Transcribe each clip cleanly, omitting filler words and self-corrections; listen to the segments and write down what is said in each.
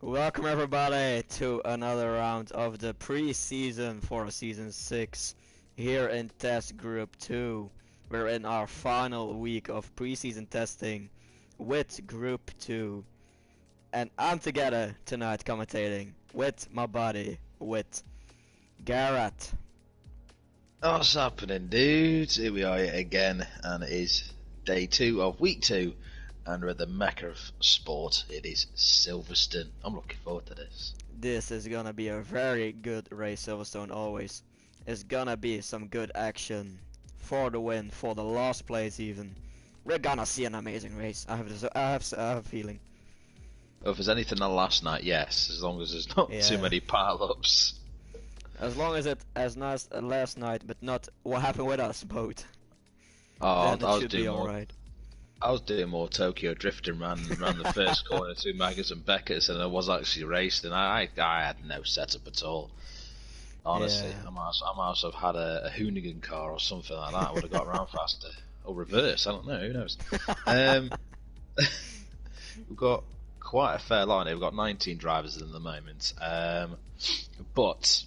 Welcome everybody to another round of the pre-season for Season 6 here in Test Group 2. We're in our final week of pre-season testing with Group 2. And I'm together tonight commentating with my buddy, with Garrett. What's happening, dudes? Here we are yet again, and it is day 2 of week 2. And we're at the Mecca of sport. It is Silverstone. I'm looking forward to this. This is gonna be a very good race, Silverstone always. It's gonna be some good action for the win, for the last place even. We're gonna see an amazing race. I have a feeling. Well, if there's anything on last night, yes, as long as there's not too many pile-ups. As long as it's as nice as last night, but not what happened with us both. Oh, then it should be alright. I was doing more Tokyo drifting around the first corner to Maggers and Beckers, and I was actually racing. I had no setup at all. Honestly, I might have had a hoonigan car or something like that. I would have got around faster, or reverse. I don't know. Who knows? We've got quite a fair line here. We've got 19 drivers at the moment, but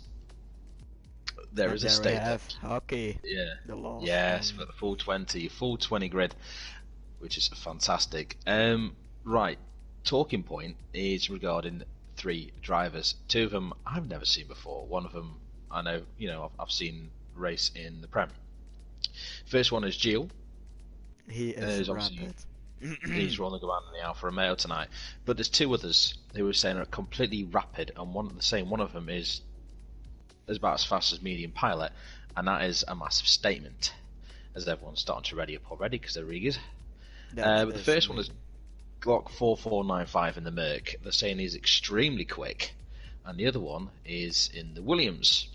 there is a state. Hockey. Yeah. Yes, but the full 20 grid, which is fantastic. Right, talking point is regarding 3 drivers. 2 of them I've never seen before. One of them I know, I've seen race in the Prem. First one is Gio. He is rapid. He's rolling around in the Alfa Romeo tonight. But there's 2 others who were saying are completely rapid, and one of them is about as fast as medium pilot, and that is a massive statement, as everyone's starting to ready up already because they're eager. But the first one is Glock 4495 in the Merc. They're saying he's extremely quick, and the other one is in the Williams,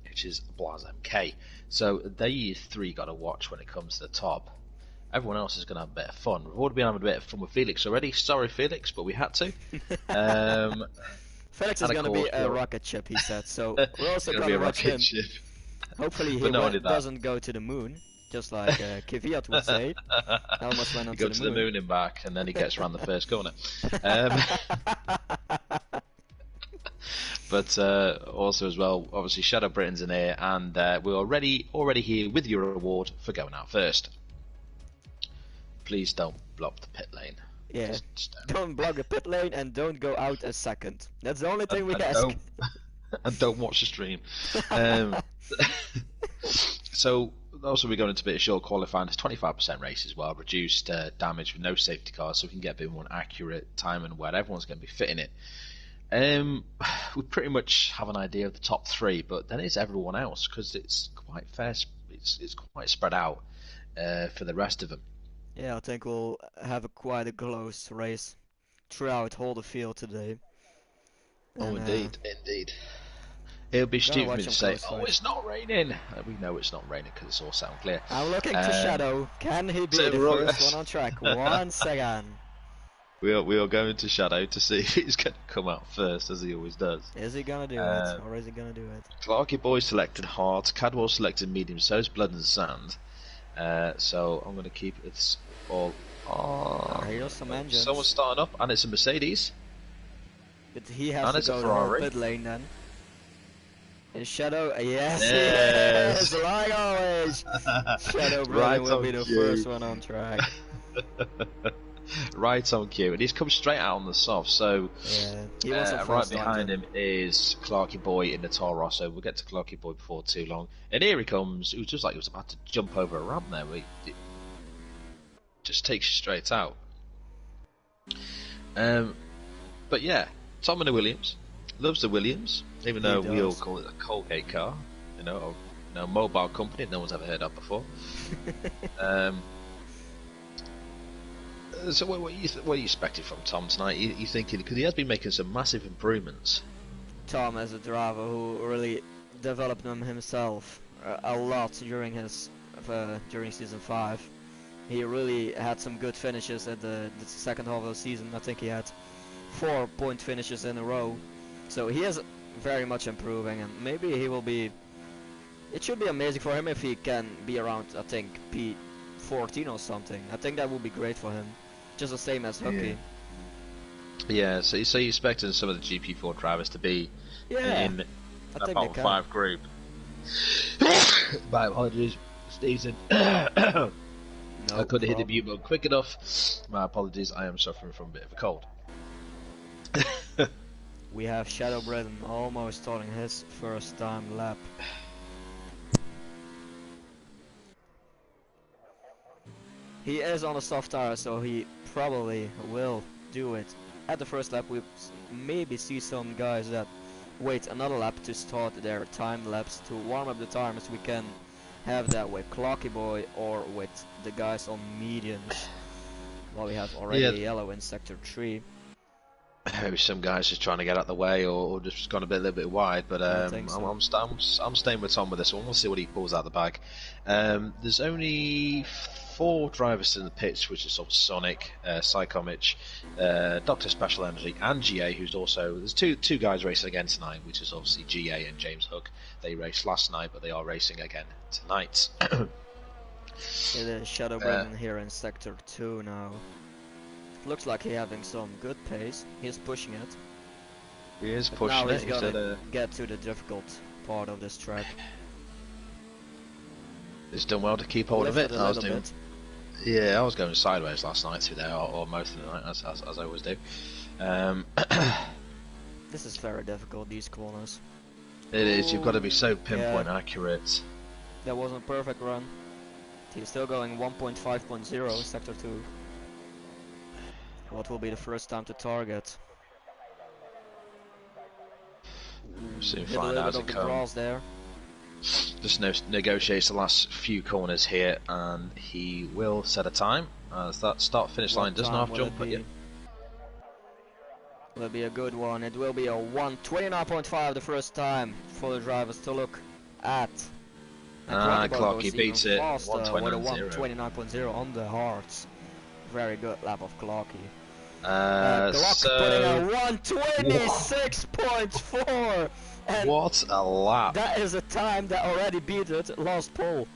which is Blaz MK. So they 3 got to watch when it comes to the top. Everyone else is going to have a bit of fun. We've already been having a bit of fun with Felix already. Sorry, Felix, but we had to. Felix is going to be a rocket ship, he said. So we're also going to watch him. Ship. Hopefully he doesn't go to the moon, just like Kvyat would say. Almost went on to the moon and back, and then he gets around the first corner. But also as well, obviously Shadow Brittain's in here, and we're already here with your reward for going out first. Please don't block the pit lane. Yeah, don't block the pit lane and don't go out a second. That's the only thing we ask. And don't watch the stream. So also we're going into a bit of short qualifying. It's 25% race as well, reduced damage with no safety cars, so we can get a bit more accurate time and where everyone's going to be fitting it. We pretty much have an idea of the top 3, but then it's everyone else because it's quite fair. It's quite spread out for the rest of them. Yeah, I think we'll have quite a close race throughout all the field today. Oh, indeed. It would be stupid to say, it's not raining. We know it's not raining because it's all sound clear. I'm looking to Shadow. Can he be the first one on track once again? We are going to Shadow to see if he's going to come out first, as he always does. Is he going to do it, or is he going to do it? Clarky Boy selected hard, Cadwell selected medium, so is Blood and Sand. So I'm going to keep it all on. Here's some engines. Someone's starting up, and it's a Mercedes. But he has to go to the pit lane then. In Shadow, yes, like always. Shadow Brittain will be the first one on track. Right on cue, and he's come straight out on the soft. So he right behind him is Clarky Boy in the Toro Rosso. We'll get to Clarky Boy before too long. And here he comes. It was just like he was about to jump over a ramp there. It just takes you straight out. But yeah, Tom in the Williams loves the Williams, even though we all call it a Colgate car. A mobile company no one's ever heard of before. So what are you expecting from Tom tonight? You thinking, because he has been making some massive improvements. Tom is a driver who really developed them himself a lot during season 5. He really had some good finishes at the second half of the season. I think he had 4-point finishes in a row. So he is very much improving, and maybe he will be. It should be amazing for him if he can be around, I think, P14 or something. I think that would be great for him. Just the same as Hockey. Yeah, so you're expecting some of the GP4 drivers to be Yeah, in I that think they bottom can. 5 group. My apologies, sneezing. I No couldn't hit the problem. mute button quick enough. My apologies, I am suffering from a bit of a cold. We have Shadow Brittain almost starting his first time lap. He is on a soft tire, so he probably will do it. At the first lap, we maybe see some guys that wait another lap to start their time lapse to warm up the tires. We can have that with Clocky Boy or with the guys on mediums. While we have already Yeah. a yellow in sector 3. Maybe some guys just trying to get out the way, or just gone a little bit wide. But I think so. I'm staying with Tom with this one. We'll see what he pulls out of the bag. There's only 4 drivers in the pits, which is sort of Sonic, Psychomich, Doctor Special Energy, and GA, who's also there's two guys racing again tonight, which is obviously GA and James Hook. They raced last night, but they are racing again tonight. It is Shadow Brittain here in sector 2 now. Looks like he's having some good pace. He's pushing it. He is But pushing now it. he's gonna get to the difficult part of this track. He's done well to keep hold of it. Lifted a little bit. Yeah, I was going sideways last night through there, or most of the night, as I always do. This is very difficult, these corners. It is. You've got to be so Yeah. pinpoint accurate. That wasn't a perfect run. He's still going 1.5.0 sector 2. What will be the first time to target? Soon Hit a find little out as bit it of the comes. grass there. Just negotiates the last few corners here, and he will set a time. As that start-finish line What doesn't time half will jump it at you. be? Will be a good one. It will be a 1:29.5 the first time for the drivers to look at. And Clarky beats it. faster with a 1:29.0. 1:29.0 on the hards. Very good lap of Clarky. Glock putting a 1:26.4, and What a lap! that is a time that already beat it last pole.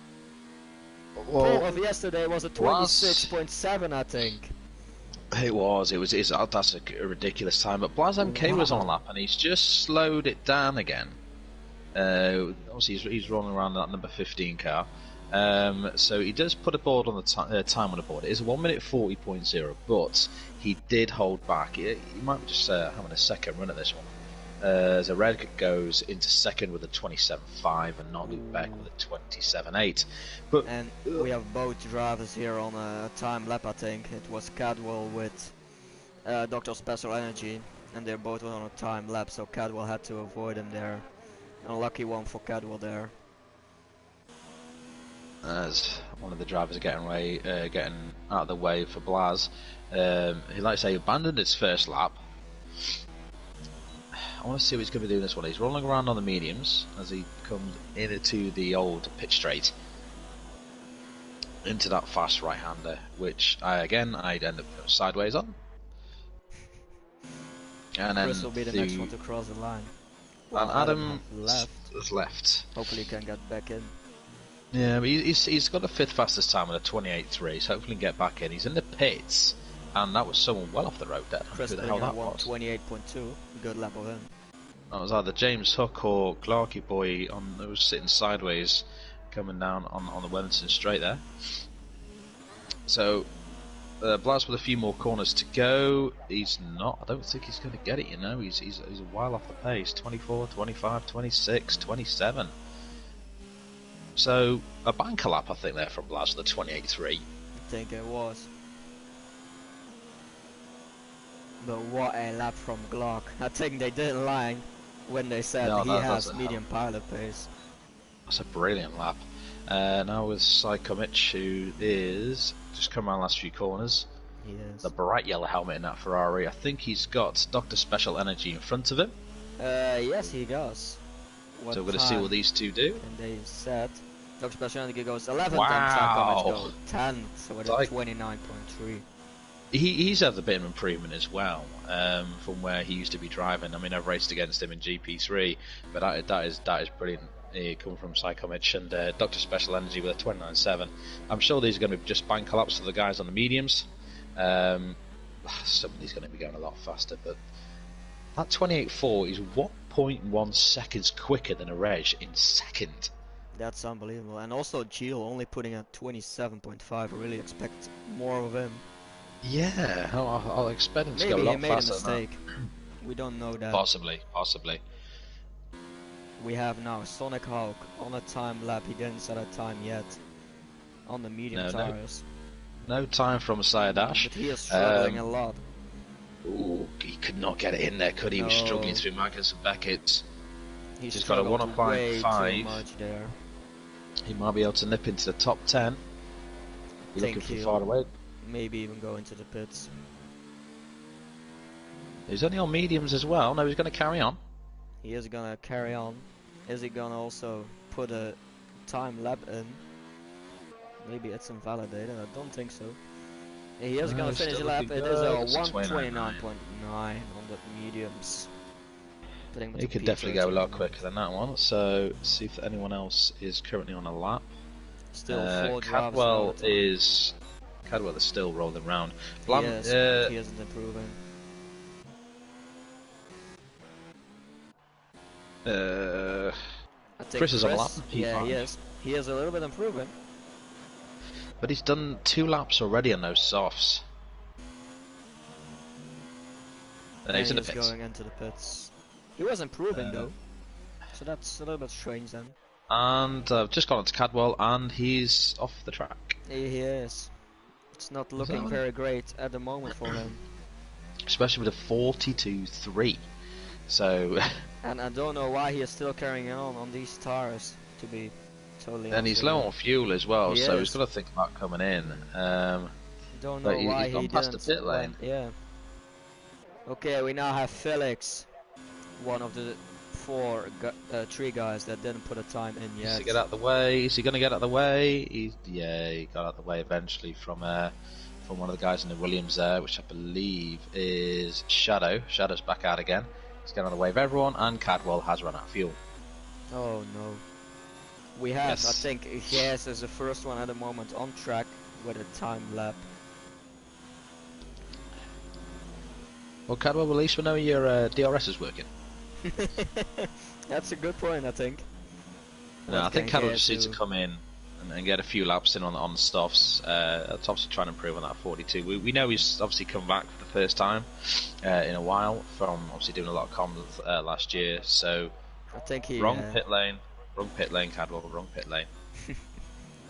Well, Pole of yesterday was a 26.7, I think. It was. That's a ridiculous time. But Blaz MK was on a lap, and he's just slowed it down again. Obviously, he's rolling around that number 15 car. So he does put a board on the time on the board. It is a 1 minute 40.0, but he did hold back. He might be just having a second run at this one. As a red goes into second with a 27.5 and not Luke Beck with a 27.8. But And we have both drivers here on a time lap, I think. It was Cadwell with Dr. Special Energy, and they're both on a time lap, so Cadwell had to avoid him there. A lucky one for Cadwell there. as one of the drivers getting out of the way for Blaz, he like to say abandoned its first lap. I want to see what he's going to be doing this one. He's rolling around on the mediums as he comes into the old pit straight, into that fast right-hander, which I'd end up going sideways on. And then Chris will be the next one to cross the line. And Adam left. has left. Hopefully he can get back in. Yeah, but he's got the 5th fastest time with a 28.3, so hopefully he can get back in. He's in the pits, and that was someone well off the road there. Chris Who the putting hell in that was? 1:28.2. Good lap of him. That was either James Hook or Clarky Boy who was sitting sideways, coming down on the Wellington straight there. So, Blaz with a few more corners to go. He's not. I don't think he's going to get it, you know. He's a while off the pace. 24, 25, 26, 27. So, a banker lap, I think, there from Blaz with a 28.3. I think it was. But what a lap from Glock. I think they didn't lie when they said he has medium pilot pace. That's a brilliant lap. Now with Psychomich, who is just come around the last few corners. He is. The bright yellow helmet in that Ferrari. I think he's got Dr. Special Energy in front of him. Yes, he does. So we're going to see what these two do. And they said Dr. Special Energy goes 11th Wow. and Psychomich goes 10th, so with a 29.3. He's had a bit of improvement as well from where he used to be driving. I mean, I've raced against him in GP3, but that is brilliant. He come from Psychomich and Dr. Special Energy with a 29.7. I'm sure these are going to be just bank collapse to the guys on the mediums. somebody's going to be going a lot faster, but that 28.4 is 1.1 seconds quicker than a reg in second. That's unbelievable. And also Gio only putting at 27.5. I really expect more of him. Yeah, I'll expect him to go a Maybe he lot made a faster than mistake. We don't know that. Possibly. We have now Sonic Hawk on a time lap. He didn't set a time yet on the medium tires. No time from Messiah Dash. But he is struggling a lot. Ooh, he could not get it in there, could he? No. He was struggling through Magnus and Beckett. He's got a struggled way 1:05.5. too much there. He might be able to nip into the top 10. You're looking for far away. Maybe even go into the pits. He's only on mediums as well. No, he's going to carry on. He is going to carry on. Is he going to also put a time lap in? Maybe it's invalidated. I don't think so. He is going to finish the lap. It is a 1:29.9 on the mediums. He could definitely go a lot quicker than that one. So, see if anyone else is currently on a lap. Still 4 Cadwell is still rolling around. He isn't improving. I think Chris is on a lap. Yeah, he is. He is a little bit improving. But he's done 2 laps already on those softs. And he's in the pits. Going into the pits. He was improving though, so that's a little bit strange then. And just gone into Cadwell, and he's off the track. He is. It's not looking very great at the moment for him. Especially with a 42.3. So. And I don't know why he is still carrying on these tires, to be totally honest. And he's low on fuel as well, he's got to think about coming in. Don't know why he's gone past the pit lane. Yeah. Okay, we now have Felix, one of the 3 guys that didn't put a time in yet. Is he get out of the way? Is he going to get out of the way? He got out of the way eventually from one of the guys in the Williams there, which I believe is Shadow. Shadow's back out again. He's getting out of the way of everyone, and Cadwell has run out of fuel. Oh no. We have, I think, Yes is the first one at the moment on track with a time lap. Well, Cadwell, at least we know your DRS is working. That's a good point, I think. No, I think Cadwell just needs to come in and get a few laps in on the stuffs. Obviously trying to improve on that 42. We know he's obviously come back for the first time in a while from obviously doing a lot of comms last year. So I think he wrong pit lane, Cadwell, wrong pit lane.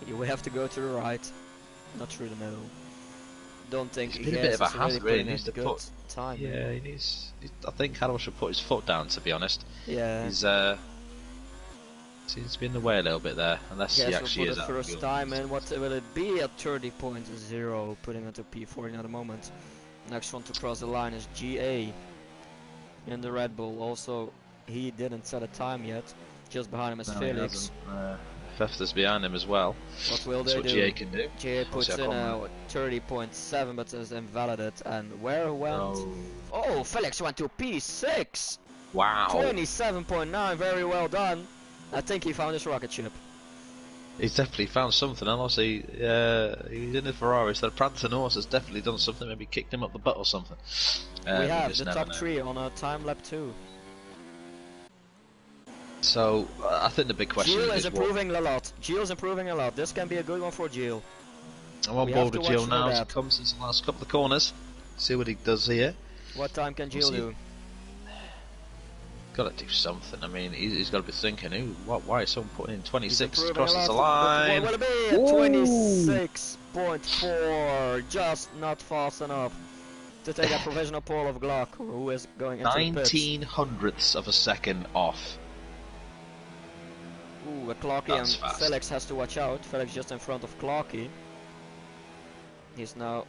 We have to go to the right, not through the middle. Don't think he's been a bit of a hazard. Really needs to put time. Yeah, he needs. I think Cadwell should put his foot down. To be honest. Yeah. He's seems to be in the way a little bit there, unless he actually is. The first time, and what will it be at 30.0, putting into P40 at the moment. Next one to cross the line is GA in the Red Bull. Also, he didn't set a time yet. Just behind him is Felix. Fifth is behind him as well. What will That's they what do? GA can do. GA puts in a 30.7, but is invalidated. And where went? Oh, Felix went to P6. Wow. 27.9, very well done. I think he found his rocket ship. He's definitely found something, and obviously he's in the Ferrari, so the prancing horse has definitely done something, maybe kicked him up the butt or something. We have the top 3 on a time lap 2. So, I think the big question is improving a lot. Gilles improving a lot. This can be a good one for Gilles. I'm on board with Gilles now as he comes into the last couple of corners. See what he does here. What time can Gilles do? Got to do something. I mean, he's got to be thinking, why is someone putting in 26 crosses the line? What will it be? 26.4, just not fast enough to take a provisional pole of Glock, who is going into 19 hundredths of a second off. Ooh, Clarky and fast. Felix has to watch out. Felix just in front of Clarky. He's now,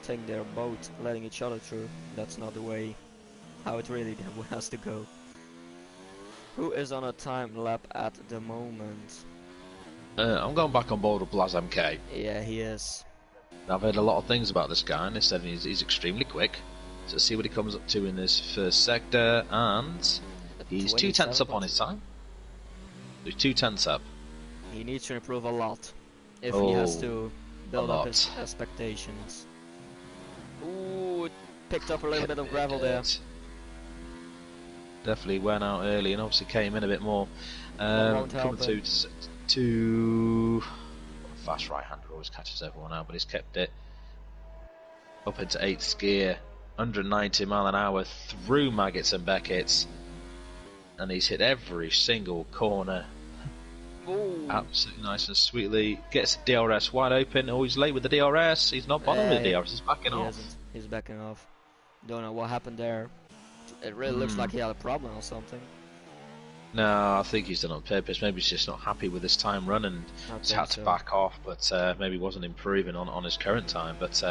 think they're both letting each other through. That's not the way how it really has to go. Who is on a time lap at the moment? I'm going back on board with Blaz MK. Yeah, he is. I've heard a lot of things about this guy, and they said he's extremely quick. So see what he comes up to in this first sector, and he's 2 tenths up on his time. He's 2 tenths up. He needs to improve a lot if he has to build up his expectations. Ooh, picked up a little bit of gravel there. Definitely went out early and obviously came in a bit more. Coming to fast right-hander always catches everyone out, but he's kept it up into 8th gear, 190 mile an hour through Maggots and Beckett's, and he's hit every single corner. Ooh. Absolutely nice and sweetly. Gets the DRS wide open. Oh, he's late with the DRS. He's not bothering with the DRS. He's backing off. He's backing off. Don't know what happened there. It really looks like he had a problem or something. No, I think he's done it on purpose. Maybe he's just not happy with his time run and he's had to back off, but maybe wasn't improving on his current time. But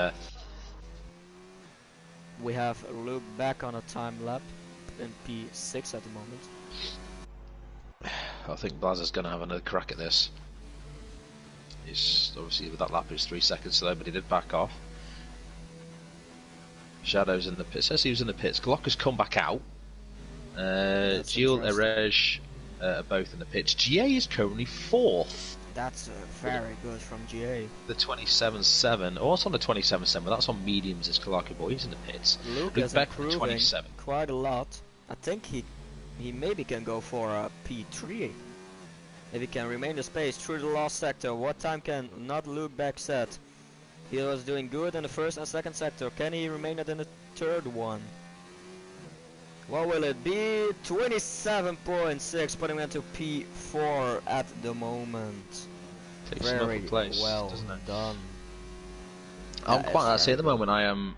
we have Luke back on a time lap in P6 at the moment. I think Blazer's going to have another crack at this. He's obviously with that lap he's 3 seconds slow, but he did back off. Shadow's in the pits. Says he was in the pits. Glock has come back out. Gilles, Erej are both in the pits. GA is currently 4th. That's very good from GA. The 27.7. Oh, it's on the 27.7, but that's on mediums. It's Kalaki Boy. He's in the pits. Luke is improving quite a lot. I think he maybe can go for a P3 if he can remain the space through the last sector. What time can not Luke back set? He was doing good in the first and second sector. Can he remain it in the third one? What will it be? 27.6, putting him into P4 at the moment. Takes very place, well done. I'm quite actually at the moment. I am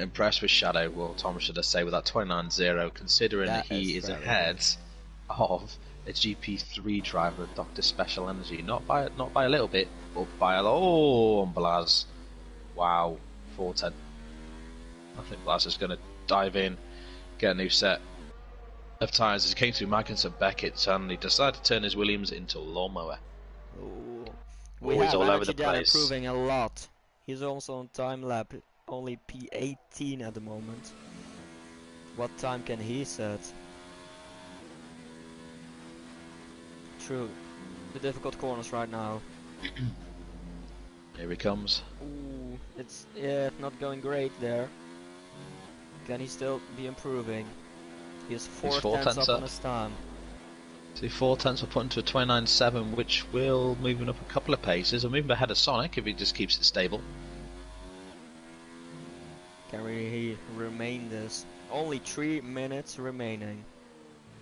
impressed with Shadow. Well, Tom should I say with that 29.0, considering that he is ahead of a GP3 driver, Dr. Special Energy. Not by a little bit, but by a lot. Oh, Blaz! Wow, 410. I think Blaz is going to dive in, get a new set of tyres as he came through Magnus and Beckett, and he decided to turn his Williams into a lawnmower. We have all over the Energy place. Improving a lot. He's also on time lap, only P18 at the moment. What time can he set? True. The difficult corners right now. Here he comes. Ooh, it's not going great there. Can he still be improving? He has 4 tenths up on his time. So 4 tenths will put into a 29.7, which will move him up a couple of paces. Or move him ahead of Sonic if he just keeps it stable. Can he remain this? Only 3 minutes remaining.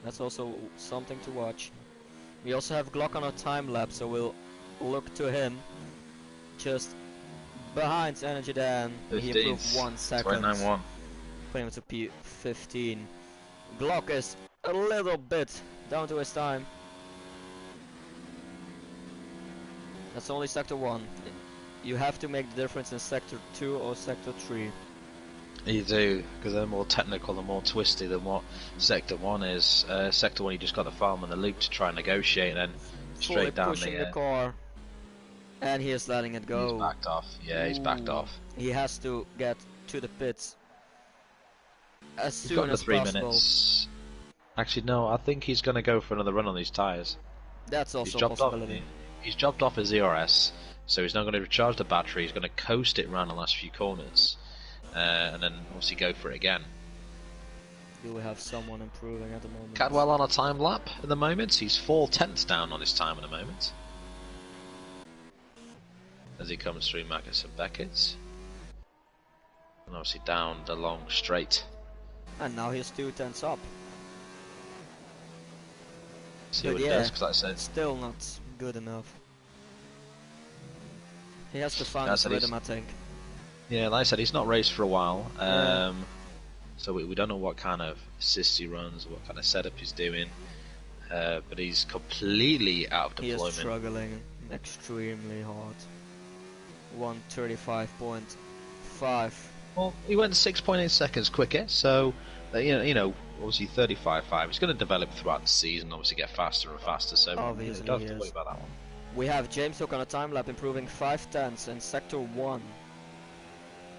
That's also something to watch. We also have Glock on a time lapse, so we'll look to him. Just behind Energy Dan, he improved 1 second. 29.1. Putting him to P15. Glock is a little bit down to his time. That's only sector 1. You have to make the difference in sector 2 or sector 3. You do, because they're more technical and more twisty than what sector 1 is. Sector 1 you just got the farm and the loop to try and negotiate, and then straight down pushing the car. And he is letting it go. He's backed off. Yeah, he's backed off. He has to get to the pits as He's soon got the as 3 possible. minutes. Actually, no, I think he's going to go for another run on these tyres. That's also a possibility. He's dropped off his ERS, so he's now going to recharge the battery. He's going to coast it around the last few corners, and then obviously go for it again. You will have someone improving at the moment. Cadwell on a time lap at the moment. He's 4 tenths down on his time at the moment. As he comes through Magnus and Beckett. And obviously down the long straight. And now he's 2 tenths up. See what he does, because like I said, still not good enough. He has to find his rhythm, I think. Yeah, like I said, he's not raced for a while. So we don't know what kind of assists he runs, or what kind of setup he's doing. But he's completely out of deployment. He is struggling extremely hard. 135.5. Well, he went 6.8 seconds quicker, so you know, obviously 35.5. He's going to develop throughout the season, obviously get faster and faster. So obviously, don't have to worry about that one. We have James Hook on a time lap, improving 5 tenths in sector 1.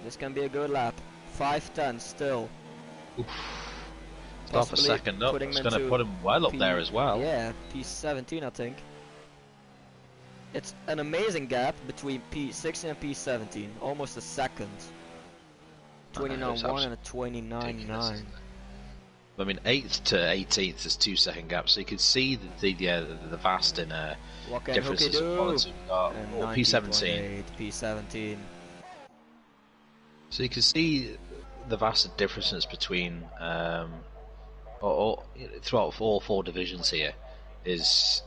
This can be a good lap. 5 tenths still. Oof. Stop a second up. It's going to put him well up there as well. Yeah, P17 I think. It's an amazing gap between P16 and P17, almost a second. I know, it's 29.1 and a absolutely ridiculous, 29.9. isn't it? I mean, 8th to 18th is 2-second gap, so you can see the vast in What can Hooky differences of do? quality. And P17. 90.8, P17. So you can see the vast differences between throughout all 4 divisions here. Is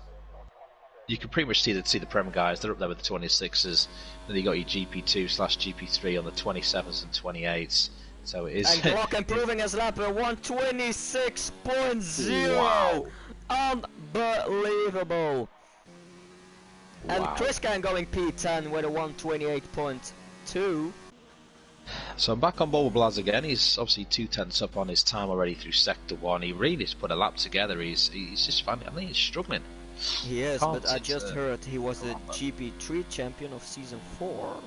you can pretty much see the Prem guys. They're up there with the 26s. Then you got your GP2/GP3 on the 27s and 28s. So it is. And Glock improving his lap at 126.0. Wow. Unbelievable. And Wow. Chris Can going P10 with a 128.2. So I'm back on board with Blaz again. He's obviously 2/10 up on his time already through Sector 1. He really has put a lap together. He's just finding. I think he's struggling. He is, Can't but I seem just to heard he was the come up. GP3 champion of Season 4.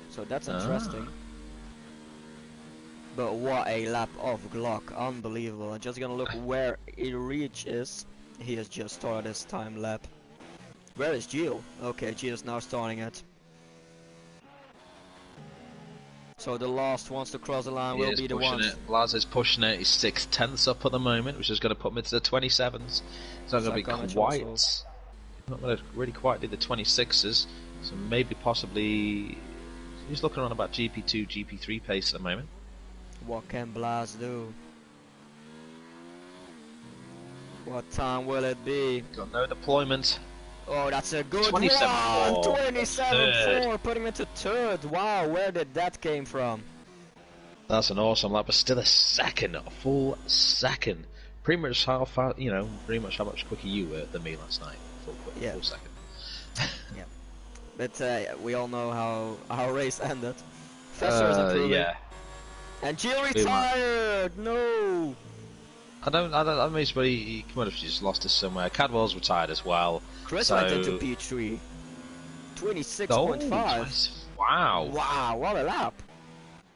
So that's interesting. But what a lap of Glock, unbelievable. I'm just gonna look where Reach is. He has just started his time lap. Where is Gio? Okay, Gio's now starting it. So the last ones to cross the line will be the ones. Blaz is pushing it. He's 6/10 up at the moment, which is going to put him into the 27s. It's not going to be Psychometry quite. also. Not going to really quite do the 26s. So maybe possibly. He's looking around about GP2, GP3 pace at the moment. What can Blaz do? What time will it be? Got no deployment. Oh, that's a good 27-4. one! 27-4, putting him into third. Wow, where did that came from? That's an awesome lap, but still a second, a full second. Pretty much how far, pretty much how much quicker you were than me last night. Full second. Yeah. But we all know how our race ended. Fester is improving. Yeah. And Gio retired! No! I mean, but he might have just lost us somewhere. Cadwell's retired as well. Chris went into P3. 26.5. Wow. Wow, what a lap.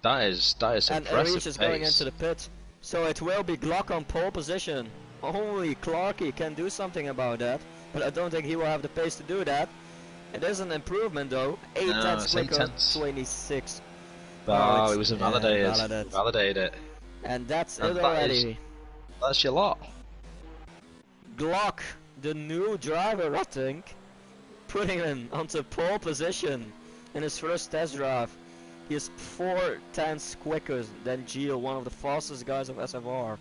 That is and impressive Reach is pace. going into the pit. So it will be Glock on pole position. Only Clarky can do something about that. But I don't think he will have the pace to do that. It is an improvement though. 8/10 quicker, 26. Oh, it was invalidated. Validated. And that's it already. That's your lot. Glock, the new driver, I think, putting him onto pole position in his first test drive. He is 4/10 quicker than Gio, one of the fastest guys of SFR.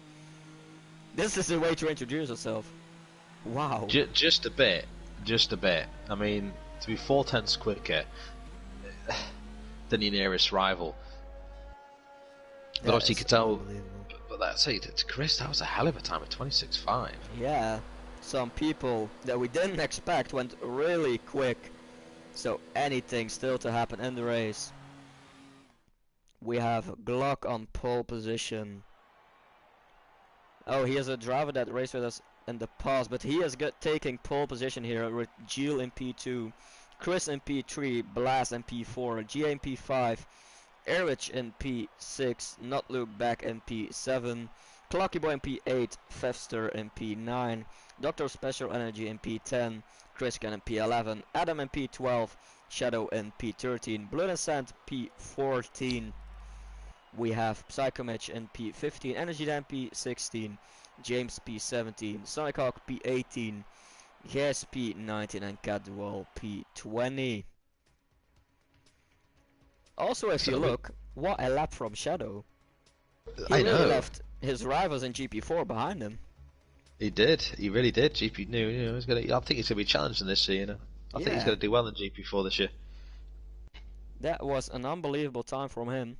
This is the way to introduce yourself. Wow. Just a bit. I mean, to be 4/10 quicker than your nearest rival. But obviously you could tell. But that's it. Chris, that was a hell of a time at 26.5. Yeah, some people that we didn't expect went really quick. So anything still to happen in the race. We have Glock on pole position. Oh, he is a driver that raced with us in the past, but he is taking pole position here with Jill in P2, Chris in P3, Blast in P4, Gia in P5, Erich in P6, Not Luke back in P7, Clocky Boy in P8, Fester in P9, Dr. Special Energy in P10, Chris Can in P11, Adam in P12, Shadow in P13, Blood and Sand P14. We have Psychomatch in P15, Energy Dan P16, James P17, Sonic Hawk P18, Gas P19 and Cadwell P20. Also, if you look, what a lap from Shadow. He really left his rivals in GP4 behind him. He did. He really did. GP knew. He's gonna. I think he's gonna be challenging this year. I think he's gonna do well in GP4 this year. That was an unbelievable time from him.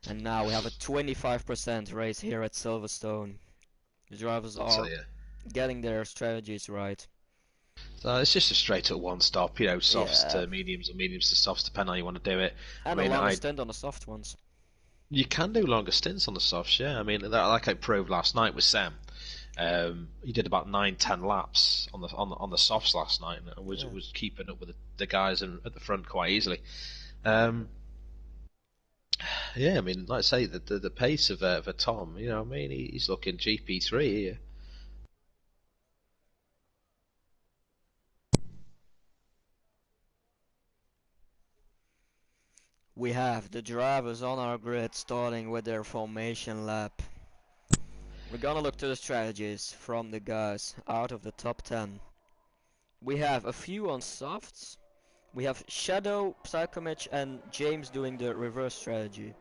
And now we have a 25% race here at Silverstone. The drivers are getting their strategies right. So it's just a straight up one stop, softs to mediums or mediums to softs, depending on how you want to do it. And a longer stint on the soft ones. You can do longer stints on the softs, yeah. I mean, like I proved last night with Sam. He did about 9-10 laps on the softs last night, and was keeping up with the guys at the front quite easily. Yeah, I mean, like I say, the pace of Tom, he's looking GP3 here. We have the drivers on our grid starting with their formation lap. We're gonna look to the strategies from the guys out of the top 10. We have a few on softs. We have Shadow, Psychomich and James doing the reverse strategy.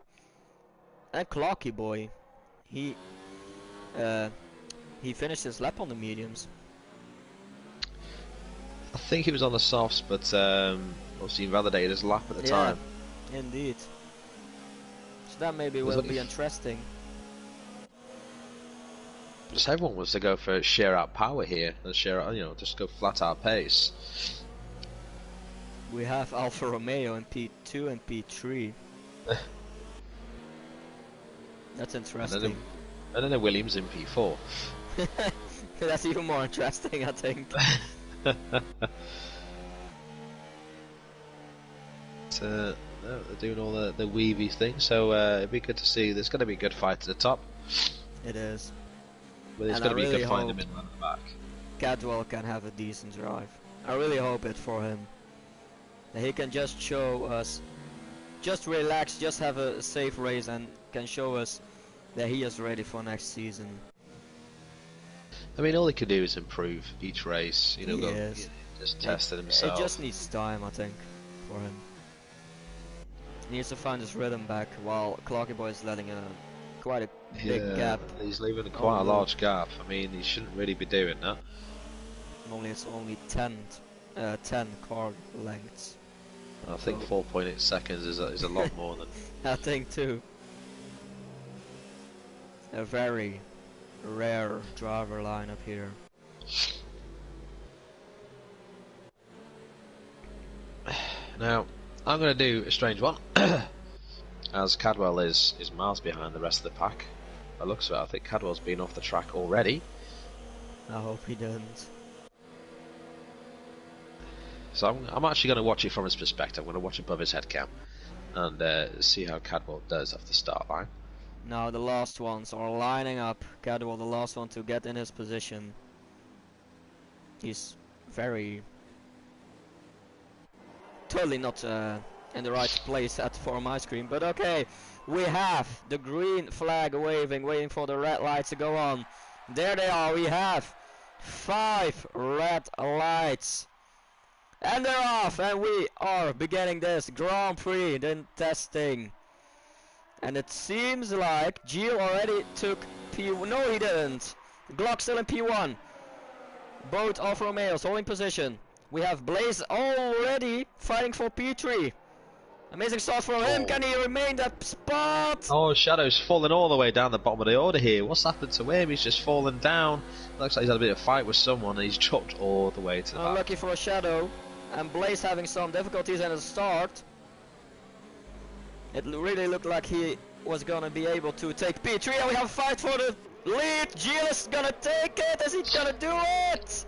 And Clocky Boy, he finished his lap on the mediums. I think he was on the softs, but obviously invalidated his lap at the time. Indeed. So that maybe will be interesting. Just everyone wants to go for share out power here and share out, just go flat out pace. We have Alfa Romeo in P2 and P3. That's interesting. And then the Williams in P4. That's even more interesting, I think. They're doing all the weavy thing, so it'd be good to see. There's going to be a good fight at the top. It is. But it's going to be a good fight in the middle and the back. Cadwell can have a decent drive. I really hope it for him. That he can just show us, just relax, just have a safe race and can show us that he is ready for next season. I mean, all he can do is improve each race, just test it himself. It just needs time, I think, for him. He needs to find his rhythm back, while Clocky Boy is letting quite a big gap. He's leaving quite a large gap. I mean, he shouldn't really be doing that. It's only 10 car lengths. I think 4.8 seconds is a lot more than... I think too. A very rare driver lineup here. Now, I'm going to do a strange one. As Cadwell is miles behind the rest of the pack. By the looks of it, I think Cadwell's been off the track already. I hope he didn't. So I'm actually going to watch it from his perspective. I'm going to watch above his head cam and see how Cadwell does off the start line. Now the last ones are lining up. Cadwell, the last one to get in his position. He's totally not in the right place for my screen, but okay. We have the green flag waiting for the red lights to go on. There they are. We have 5 red lights. And they're off, and we are beginning this Grand Prix, then testing. And it seems like Gio already took P1. No, he didn't. Glock still in P1. Both Alfa Romeos holding position. We have Blaze already fighting for P3. Amazing start from him. Can he remain that spot? Oh, Shadow's falling all the way down the bottom of the order here. What's happened to him? He's just fallen down. Looks like he's had a bit of a fight with someone and he's dropped all the way to the back. Unlucky for a Shadow. And Blaze having some difficulties in the start. It really looked like he was gonna be able to take P3, and we have a fight for the lead. Gilles is gonna take it. Is he gonna do it?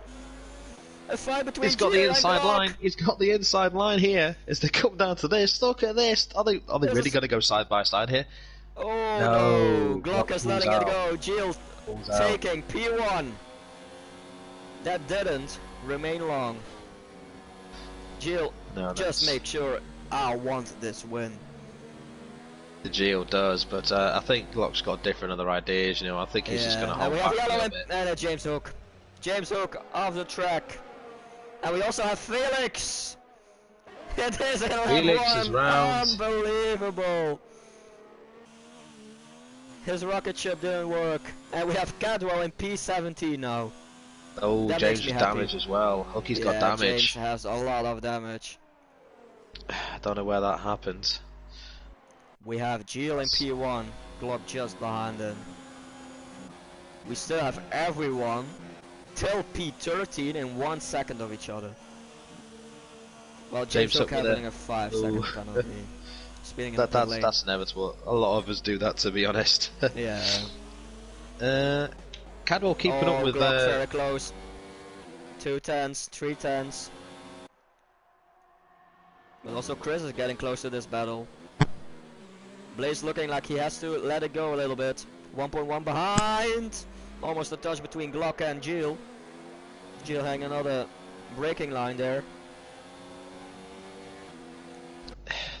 A fight between He's got the inside line. He's got the inside line here as they come down to this. Look at this. Are they really going to go side by side here? Oh no! Glock is letting it go. Gilles taking P1. That didn't remain long. Gilles, just make sure I want this win. The Geo does, but I think Glock's got different other ideas. I think he's just going to hold back a little bit. And James Hook. James Hook off the track. And we also have Felix. It is in Felix is round. Unbelievable. His rocket ship didn't work. And we have Cadwell in P17 now. Oh, that James is damaged as well. Hookie's got damage. James has a lot of damage. I don't know where that happened. We have Gilles in P1. Glock just behind him. We still have everyone till P13 in 1 second of each other. Well, James Hook having a 5-second penalty. Speeding in the lane. That's inevitable. A lot of us do that, to be honest. Yeah. Cadwell keeping up with very close. 2 10s, 3 10s. But also Chris is getting close to this battle. Blaze looking like he has to let it go a little bit. 1.1 behind. Almost a touch between Glock and Gilles. Gilles hanging another braking line there.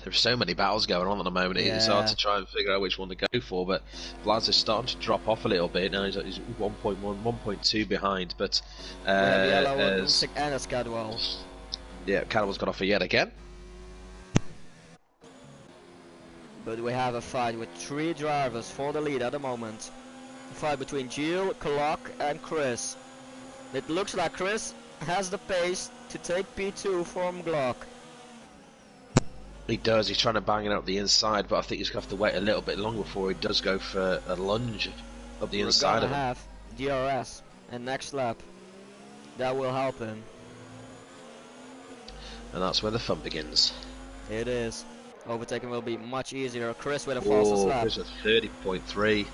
There's so many battles going on at the moment. It's hard to try and figure out which one to go for. But Blaz is starting to drop off a little bit now. He's 1.1, 1.2 behind. But and it's Cadwell. Yeah, Cadwell's got off yet again. But we have a fight with 3 drivers for the lead at the moment. A fight between Jill, Clock and Chris. It looks like Chris has the pace to take P2 from Glock. He does. He's trying to bang it up the inside, but I think he's going to have to wait a little bit longer before he does go for a lunge up the inside of him. Have DRS and next lap. That will help him. And that's where the fun begins. It is. Overtaking will be much easier. Chris with a fastest lap. Chris at 30.3.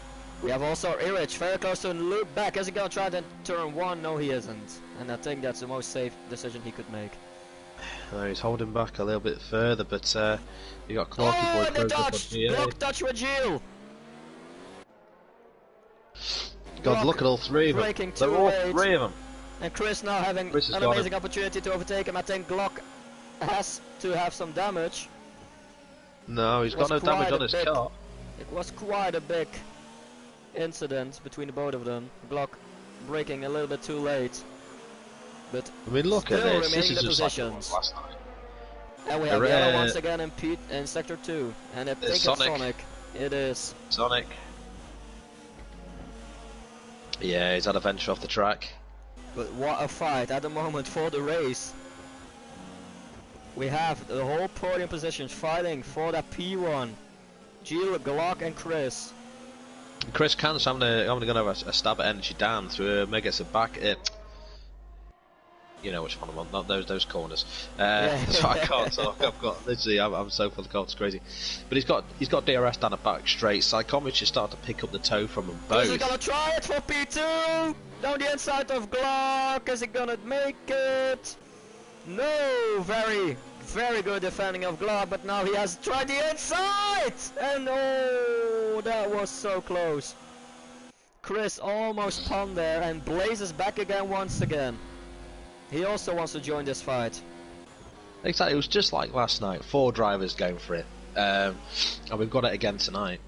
We have also Irich very close to loop back. Is he going to try to turn 1? No, he isn't. And I think that's the most safe decision he could make. He's holding back a little bit further, but you got Clarky Boy the touch! Block touch with Jill! God, look at all 3 of them. They're all 3 of them. And Chris now having an amazing opportunity to overtake him. I think Glock has to have some damage. No, he's got no damage on his car. It was quite a big incident between the both of them. Glock braking a little bit too late. But I mean, look at this. This is just like last night. And we have yellow once again in sector 2. And I think it's Sonic. It is. Sonic. Yeah, he's had a venture off the track. But what a fight at the moment for the race. We have the whole podium positions fighting for that P1. Jill, Glock and Chris. Chris Can's having to go a stab at energy down through Mega back. You know which one I'm on, not those corners. So I can't talk. I've got literally, I'm so full of cold, it's crazy. But he's got DRS down the back straight. Psychometry is starting to pick up the toe from them both. Is he gonna try it for P2? Down the inside of Glock. Is he gonna make it? No, very, very good defending of Glock. But now he has tried the inside, and oh, that was so close. Chris almost spun there and blazes back again once again. He also wants to join this fight. Exactly, it was just like last night. 4 drivers going for it. And we've got it again tonight.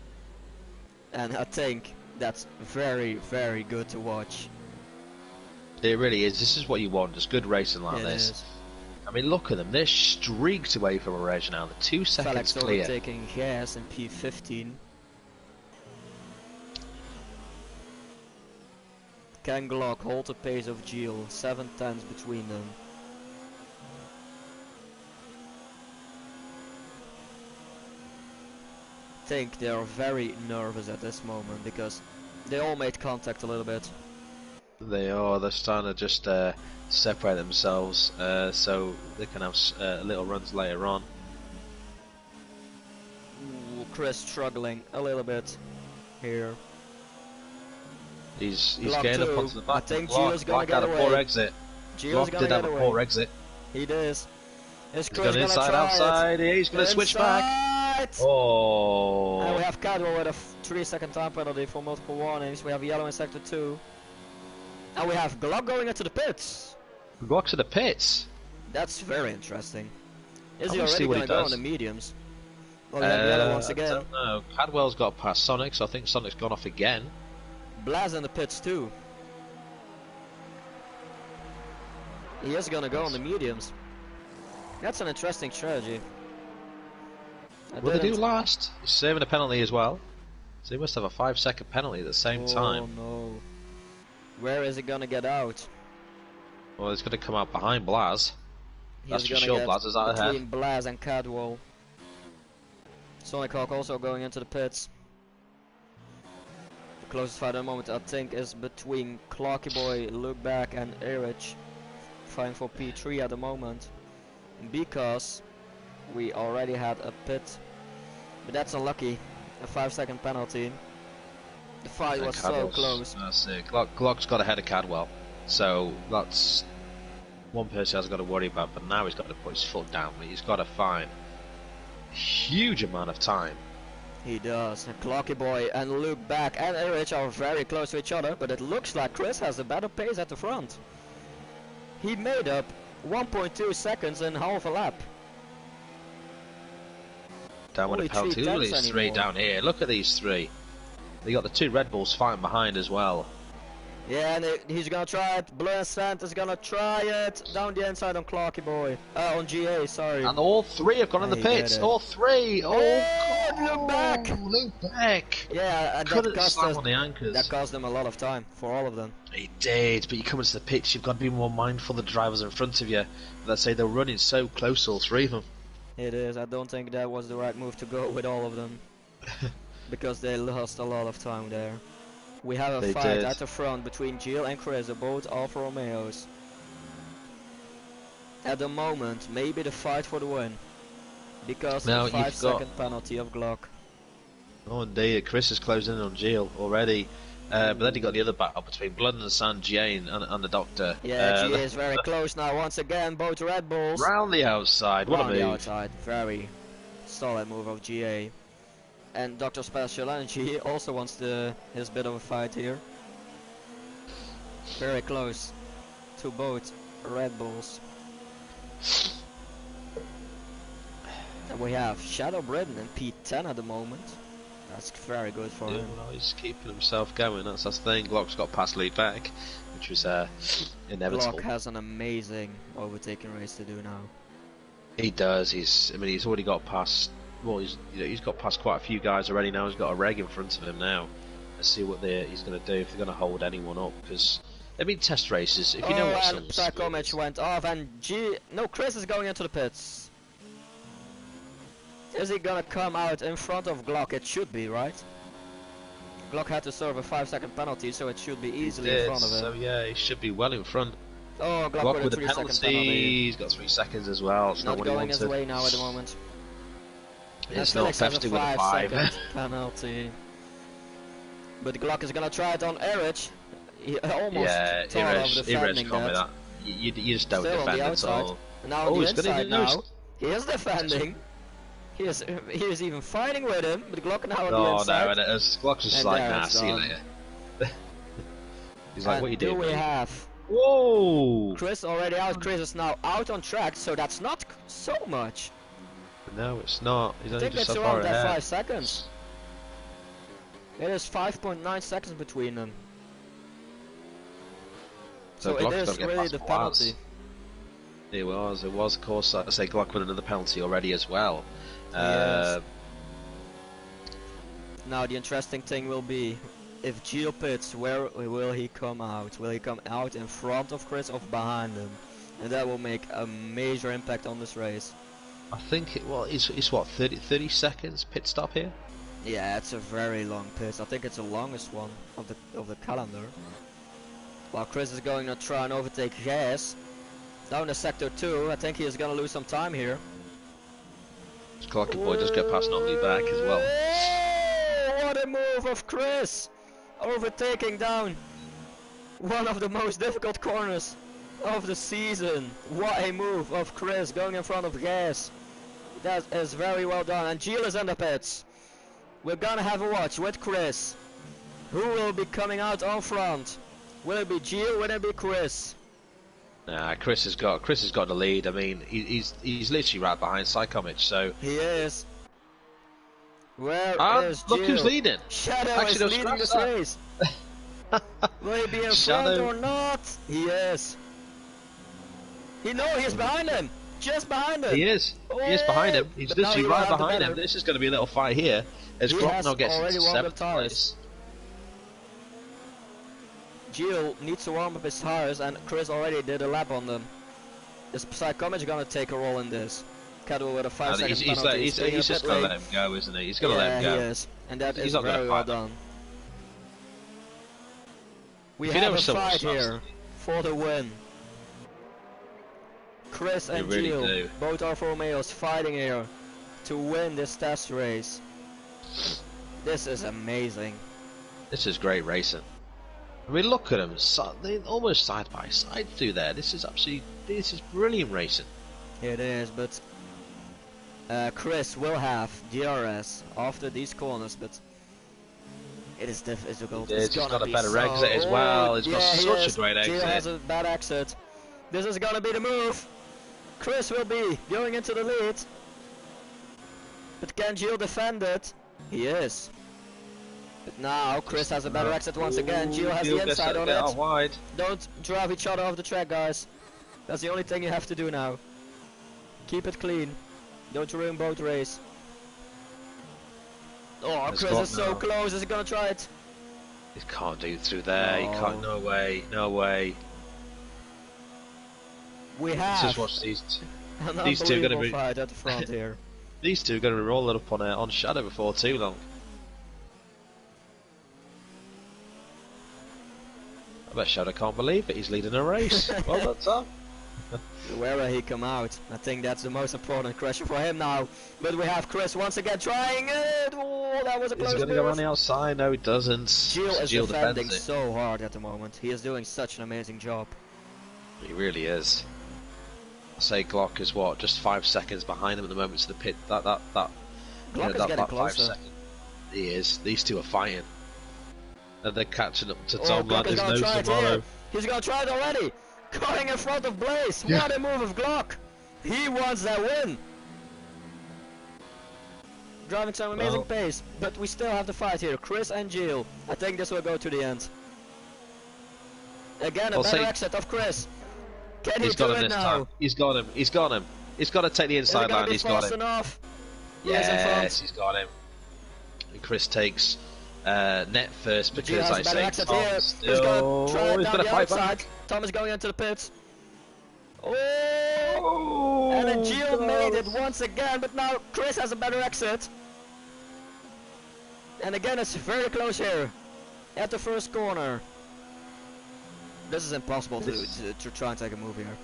And I think that's very, very good to watch. It really is. This is what you want. Just good racing like this. Is. I mean, look at them. They're streaks away from a race now. They're 2 seconds clear. Taking gas in P15. Can Glock hold the pace of Jill? 7 tenths between them. I think they are very nervous at this moment because they all made contact a little bit. They are. They're starting to just separate themselves so they can have little runs later on. Ooh, Chris struggling a little bit here. He's getting up onto the back. I think Gio's gonna get away. Poor exit. Gio's gonna get away. A poor exit. He does. Is Chris gonna inside outside? Yeah, he's gonna switch back. Oh! And we have Cadwell with a 3-second time penalty for multiple warnings. We have yellow in sector 2. And we have Glock going into the pits. Glock to the pits. That's very interesting. Is he already gonna go on the mediums? Well, we have yellow once again. I don't know. Cadwell's got past Sonic, so I think Sonic's gone off again. Blaz in the pits too. He is gonna go on the mediums. That's an interesting strategy. Will they do last? He's saving a penalty as well. So he must have a 5-second penalty at the same time. Oh no. Where is he gonna get out? Well, he's gonna come out behind Blaz. That's for sure. Blaz is out ahead. Between Blaz and Cadwell. Sonic Hawk also going into the pits. The closest fight at the moment I think is between Clarky Boy, Look Back and Erich. Fighting for P3 at the moment. Because we already had a pit. But that's unlucky. A 5-second penalty. The fight was so close. That's it. Glock's got ahead of Cadwell. So that's one person hasn't got to worry about, but now he's got to put his foot down. He's got to find a huge amount of time. He does. Clocky Boy and Luke Back and Erich are very close to each other, but it looks like Chris has a better pace at the front. He made up 1.2 seconds in half a lap. down with a Only penalty. 3 Look at tenths these three anymore. down here. Look at these three. They got the 2 Red Bulls fighting behind as well. Yeah, and he's gonna try it. Blue Sant is gonna try it down the inside on Clarky boy. On GA, sorry. And all 3 have gone in the He did pits. it. All 3. Oh, And look back. Luke Beck. Yeah, and Couldn't that cost slam us. on the anchors. That cost them a lot of time for all of them. He did, but you come into the pits, you've got to be more mindful of the drivers in front of you. Let's say they're running so close, all 3 of them. It is. I don't think that was the right move to go with all of them. Because they lost a lot of time there. We have a They fight did. at the front between Gil and Chris, both Alfa Romeos. At the moment, maybe the fight for the win. Because Now of the you've 5-second penalty of Glock. Oh, indeed, Chris is closing in on Gilles already. But then you got the other battle between Blood and San Jane and the Doctor. Yeah, Gia is very close now. Once again, both Red Bulls. Round the outside, what a Round the move. outside, very solid move of GA. And Dr. Special Energy also wants his bit of a fight here. Very close to both Red Bulls. And we have Shadow Brittain and P10 at the moment. That's very good for him. Well, he's keeping himself going, that's the thing. Glock's got past lead back, which was inevitable. Glock has an amazing overtaking race to do now. He does, he's already got past, well, he's got past quite a few guys already now. He's got a reg in front of him now. Let's see what he's going to do, if they're going to hold anyone up, because they've been test races. If you know what and Psychomich went off, and Chris is going into the pits. Is he gonna come out in front of Glock? It should be, right? Glock had to serve a 5-second penalty, so it should be easily in front of him. So yeah, he should be well in front. Oh, Glock with a a 3-second penalty. penalty. He's got 3 seconds as well. It's not what he going wanted. his way now at the moment. It's And not Felix has a 50 with a 5. 5-second penalty. But Glock is gonna try it on Erich. He almost thought of defending with that. that. You just don't Still on defend the at outside. all. Now on the inside now. lose. He is defending. He is even fighting with him, but Glock now on the Oh inside. no, and Glock's just And like, there nah, it's see you done. later. He's like, what you do doing, we mate? have Whoa! Chris already out? Chris is now out on track, so that's not so much. No, it's not. He's I only think just it's so far around that ahead. 5 seconds. It is 5.9 seconds between them. So it Glock's is gotta get really past the Boaz. penalty. It was, of course. I say Glock with another penalty already as well. Yes. Now the interesting thing will be, if Gio pits, where will he come out? Will he come out in front of Chris or behind him? And that will make a major impact on this race. I think it's what 30 seconds pit stop here. Yeah, it's a very long pit. I think it's the longest one of the calendar. While Chris is going to try and overtake Gas down to sector 2. I think he is going to lose some time here. Clarky boy just get past Notley back as well. Oh, what a move of Chris! Overtaking down one of the most difficult corners of the season. What a move of Chris going in front of Gas. That is very well done. And Gilles is in the pits. We're gonna have a watch with Chris. Who will be coming out on front? Will it be Gilles? Will it be Chris? Nah, Chris has got the lead. I mean, he's literally right behind Psychomich, so. He is. Where is look Gilles? who's leading. Shadow Actually, no, is leading this scratch that. race. Will he be in Shadow. front or not? He is. He's behind him. Just behind him. He is behind him. He's But now literally he will right have the behind him. better. This is going to be a little fight here. As He Glock has now gets already into warmed up 7th tires. place. Gilles needs to warm up his tires, and Chris already did a lap on them. Is Psychomich gonna take a role in this? Cadwell with a 5-second penalty. He's just going to let him go, isn't he? He's going to let him go. Yeah, he is. And that He's is not gonna very well fight them. done. We If he have never a so much fight stops, here for the win. Chris and really Gilles, do. both Alfa Romeos fighting here to win this test race. This is amazing. This is great racing. I mean, look at them. They almost side by side through there. This is brilliant racing. It is, but Chris will have DRS after these corners, but it is difficult. He's gonna got a be better so... exit as well. He's got he such is. a great Gilles has exit. a bad exit. This is gonna be the move. Chris will be going into the lead. But can Gilles defend it? He is. But now Chris has a better exit once again. Gilles has the inside on it. Wide. Don't drive each other off the track, guys. That's the only thing you have to do now. Keep it clean. Don't ruin both race. Oh, Chris is so close. Is he gonna try it? He can't do it through there. He can't. No way. No way. We have. Just watch these two. These two are going to be fight at the front here. These two are going to be rolling up on Shadow before too long. I bet Shadow can't believe it. He's leading a race. Well done, Tom. Wherever he come out, I think that's the most important question for him now. But we have Chris once again trying it. Oh, that was a close. He's going to go on the outside. No, he doesn't. Gilles is defending so hard at the moment. He is doing such an amazing job. He really is. I say Glock is what, just 5 seconds behind him at the moment to the pit. Glock is getting closer. He is. These two are fighting, and they're catching up to Tom. Glock There's no tomorrow. He's gonna try it already. Going in front of Blaze. Yeah. What a move of Glock. He wants that win. Driving some amazing pace, but we still have the fight here. Chris and Gilles. I think this will go to the end. Again, a better exit of Chris. Can he do it now? He's got him. He's got him. He's got to take the inside line. He's got him. Enough? Yes, he's got him. And Chris takes net first because I say Tom still. He's going to fight back. Tom is going into the pits. Oh! And then Gilles made it once again, but now Chris has a better exit. And again, it's very close here at the first corner. This is impossible to try and take a move here.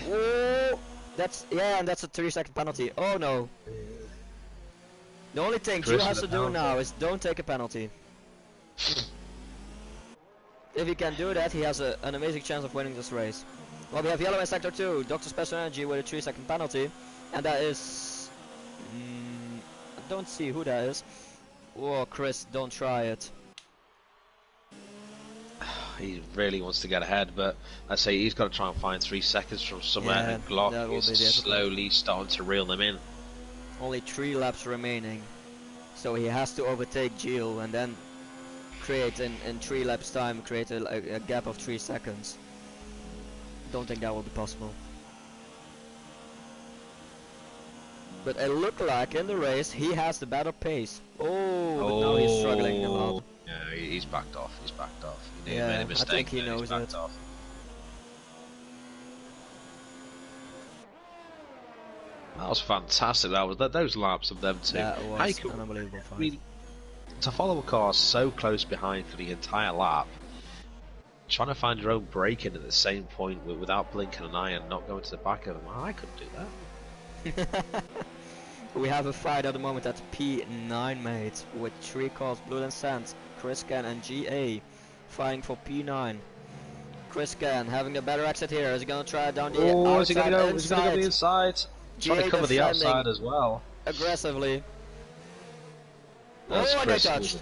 Oh, and that's a 3-second penalty. Oh no. The only thing Gilles has to do now is don't take a penalty. If he can do that, he has an amazing chance of winning this race. Well, we have yellow in sector 2, Dr. Special Energy with a 3-second penalty. And that is... I don't see who that is. Oh, Chris, don't try it. He really wants to get ahead, but I say he's got to try and find 3 seconds from somewhere, and Glock is slowly starting to reel them in. Only 3 laps remaining, so he has to overtake Gilles and then create in 3 laps time, create a gap of 3 seconds. Don't think that will be possible. But it looked like in the race he has the better pace. Oh, but now he's struggling a lot. Yeah, he's backed off. He's backed off. He made a mistake. I think he knows it. That was fantastic. Those laps of them two. That was an unbelievable fight. I mean, to follow a car so close behind for the entire lap, trying to find your own braking at the same point without blinking an eye and not going to the back of them, I couldn't do that. We have a fight at the moment at P9, mate, with 3 cars, Blue and Sand, Chris Can and GA fighting for P9. Chris Can having a better exit here. Is he going to try it down the outside? Is he going to go the inside? Trying to cover the outside as well. Aggressively. That's Chris. Touched.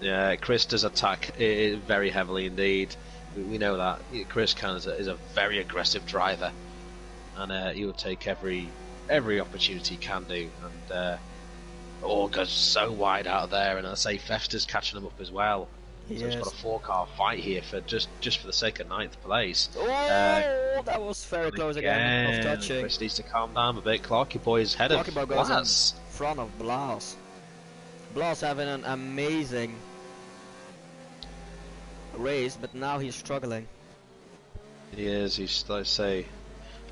Yeah, Chris does attack very heavily indeed. We know that. Chris Can is a very aggressive driver, and he will take every opportunity he can do. And goes so wide out of there, and I say Festa's catching him up as well. So he's got a 4-car fight here for just for the sake of 9th place. That was very close again. Of touching. Chris needs to calm down a bit. Clarky boy is head of Blas. In front of Blas. Blas having an amazing race, but now he's struggling. He is. He's, like I say,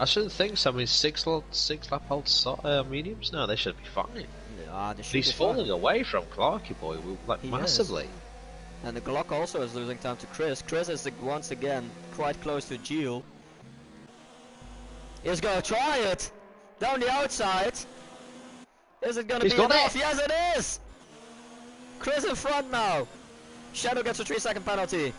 I shouldn't think so. I mean, 6 lap old mediums. No, they should be fine. Yeah, he's falling away from Clarky boy, massively. And the Glock also is losing time to Chris. Chris is once again quite close to Gilles. He's gonna try it down the outside. Is it gonna be enough? Yes, it is. Chris in front now. Shadow gets a 3-second penalty.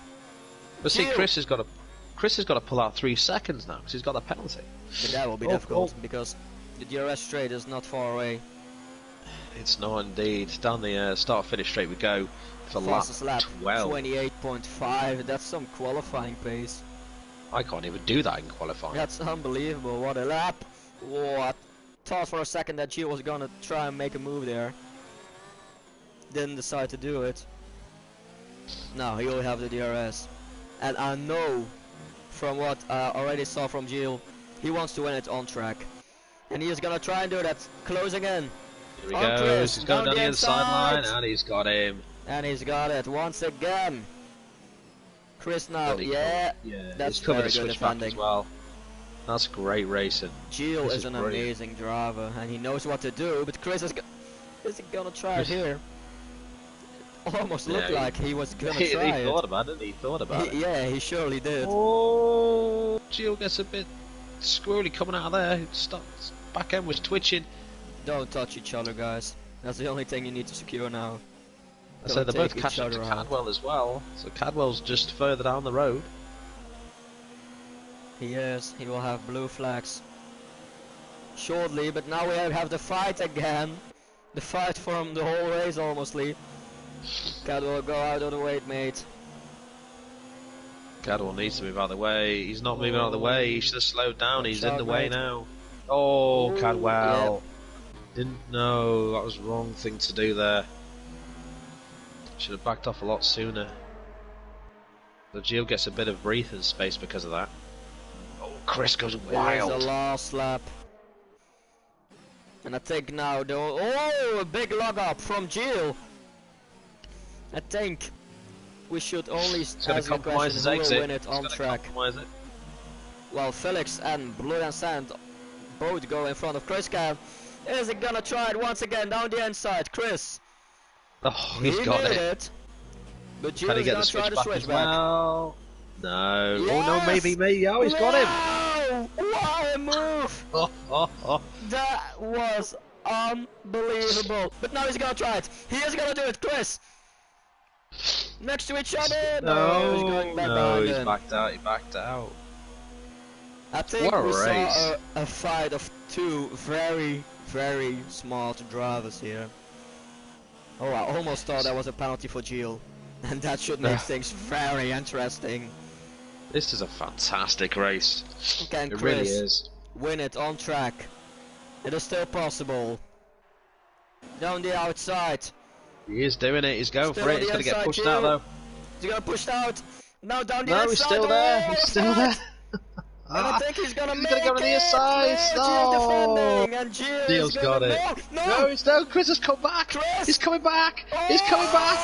But see, Chris has got to pull out 3 seconds now because he's got a penalty. But that will be difficult because the DRS straight is not far away. It's not indeed. Down the start-finish straight we go for lap 12. 28.5. That's some qualifying pace. I can't even do that in qualifying. That's unbelievable. What a lap. What? thought for a second that Gio was gonna try and make a move there. Didn't decide to do it. No, he will have the DRS. And I know from what I already saw from Gio, he wants to win it on track. And he is gonna try and do that. Closing in. Here he On goes. Chris, He's going down the inside line, and he's got him. And he's got it once again. Chris now, yeah, that's he's covered very a good switchback defending. as well. That's great racing. Gio This is is an brilliant. amazing driver, and he knows what to do. But Chris is he gonna try it here? Almost looked like he was gonna he try it. thought about it. He thought about it. Yeah, he surely did. Oh, Gio gets a bit squirrely coming out of there. Back end was twitching. Don't touch each other, guys. That's the only thing you need to secure now. So they're both take each catching up to other out. Cadwell as well. So Cadwell's just further down the road. He is. He will have blue flags shortly, but now we have the fight again. The fight from the whole race almostly. Cadwell, go out of the way, mate. Cadwell needs to move out of the way. He's not moving out of the way. He should have slowed down. He's in the way mate. now. Oh, Ooh, Cadwell. Didn't know. That was the wrong thing to do there. Should have backed off a lot sooner. The Gio gets a bit of breathing space because of that. Oh, Chris goes There's wild. the last lap. And I think now a big log up from Gio. I think we should only He's going ask to the compromise his question who will exit. win it He's on gonna track. compromise it. Well, Felix and Blue and Sand both go in front of Chris Cam. Is he gonna try it once again down the inside? Chris. Oh, he's got made it. But Can he Gio's get gonna the try switch the back switch as back. well? No. Yes! Oh no, maybe. Oh, he's got him. Wow! What a move! Oh. That was unbelievable. But now he's gonna try it. He is gonna do it, Chris. Next to each other. No, he's going back behind he's him. backed out. He backed out. I think What a we race. saw a fight of two very, very smart drivers here. Oh, I almost thought that was a penalty for Gio. And that should make things very interesting. This is a fantastic race. Can It Chris really is. win it on track? It is still possible. Down the outside. He is doing it. He's going Still for on it. He's the going to get inside, pushed Gio. out though. He's gonna push out. Now down the No, inside. he's still there. Oh, He's still there. And I think he's gonna He's make gonna go to the it. inside. No, Gio defending, and Gio Gio's is gonna, got it. No. He's no. Chris has come back. Chris. He's coming back. He's coming back.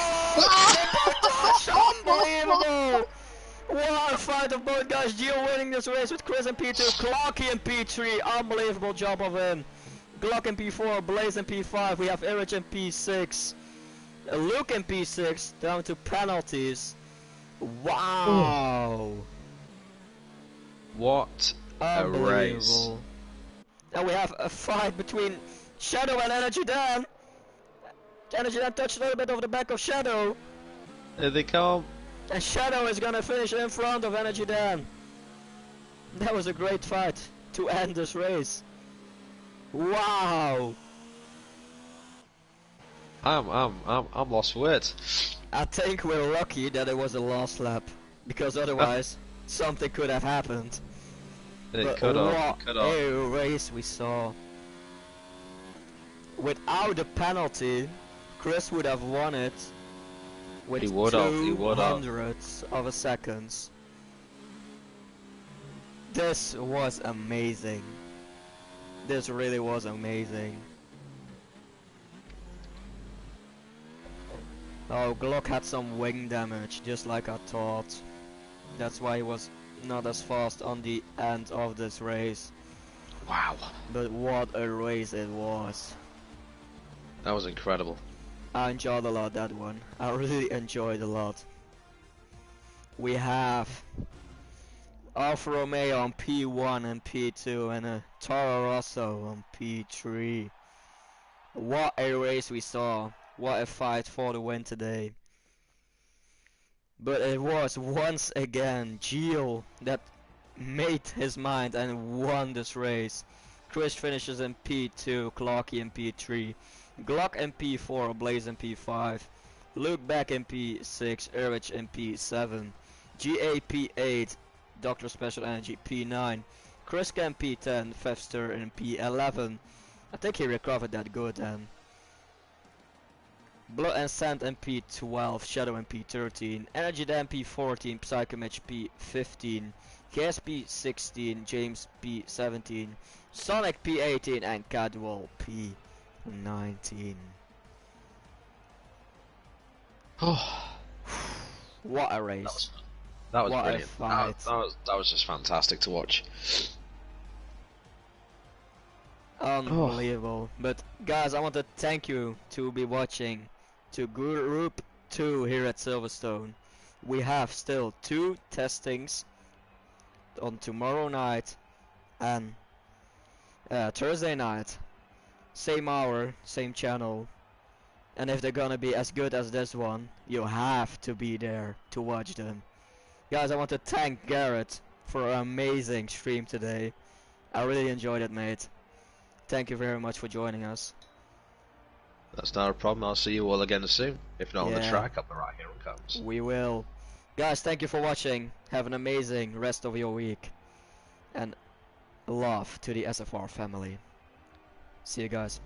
Unbelievable! What a fight of both guys. Gio winning this race with Chris in P2, Clarky in P3. Unbelievable job of him. Glock in P4, Blaze in P5. We have Erich in P6. Luke in P6. Down to penalties. Wow! What a race. Unbelievable. And we have a fight between Shadow and Energy Dan. Energy Dan touched a little bit over the back of Shadow. Here they come. And Shadow is gonna finish in front of Energy Dan. That was a great fight to end this race. Wow! I'm lost for words. I think we're lucky that it was the last lap, because otherwise something could have happened. It But could what have. a race we saw. Without the penalty, Chris would have won it with He would have. 200ths of a seconds. This was amazing. This really was amazing. Oh, Glock had some wing damage, just like I thought. That's why he was not as fast on the end of this race. Wow. But what a race it was. That was incredible. I enjoyed a lot that one. I really enjoyed a lot. We have Alfa Romeo on P1 and P2 and a Toro Rosso on P3. What a race we saw. What a fight for the win today. But it was once again Gio that made his mind and won this race. Chris finishes in P2, Clarky in P3, Glock in P4, Blaze in P5, Luke back in P6, Erich in P7, GA P8, Dr. Special Energy P9, Chris Cam P10, Fester in P11, I think he recovered that good then. Blood and Sand MP 12, Shadow MP 13, Energy MP 14, Psychomage P 15, Gas P 16, James P 17, Sonic P 18, and Cadwell P 19. Oh, What a race! that was What brilliant. a fight! That was just fantastic to watch. Unbelievable. But guys, I want to thank you to be watching to Group 2 here at Silverstone. We have still 2 testings on tomorrow night and Thursday night. Same hour, same channel. And if they're gonna be as good as this one, you have to be there to watch them. Guys, I want to thank Garrett for an amazing stream today. I really enjoyed it, mate. Thank you very much for joining us. That's not a problem. I'll see you all again soon. If not on the Yeah. track, I'll be right here it comes. We will. Guys, thank you for watching. Have an amazing rest of your week. And love to the SFR family. See you guys.